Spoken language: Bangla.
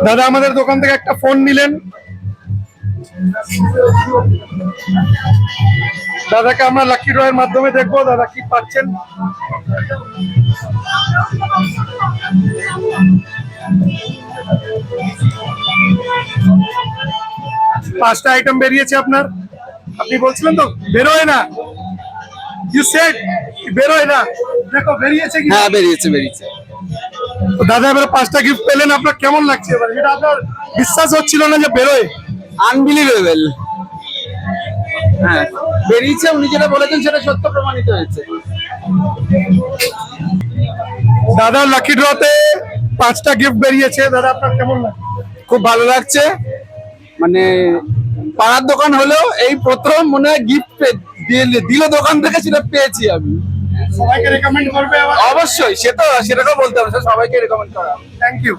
দাদা আমাদের দোকান থেকে একটা ফোন নিলেন, দাদাকে আমরা লাকি ড্রয়ের মাধ্যমে দেখবো দাদা কি পাচ্ছেন। পাঁচটা আইটেম বেরিয়েছে আপনার, আপনি বলছিলেন তো বেরোয় না, ইউ সেড বেরোয় না, দেখো বেরিয়েছে কি? হ্যাঁ বেরিয়েছে বেরিয়েছে। তো দাদা এবারে পাঁচটা গিফট পেলেন, আপনার কেমন লাগছে? এবার এটা আপনার বিশ্বাস হচ্ছিল না যে বেরোয়? আনবিলিভেবল। হ্যাঁ বেরিয়েছে, উনি যেটা বলেছেন সেটা সত্য প্রমাণিত হয়েছে। দাদা লাকি ড্রতে পাঁচটা গিফট বেরিয়েছে, দাদা আপনার কেমন লাগছে? খুব ভালো লাগছে, মানে পাড়ার দোকান হলেও এই প্রথম মনে হয় গিফট দিল দোকান থেকে সেটা পেয়েছি আমি। সবাইকে রেকমেন্ড করবে? অবশ্যই, সেটাকেও বলতে হবে, সবাইকে রেকমেন্ড করা। Thank you.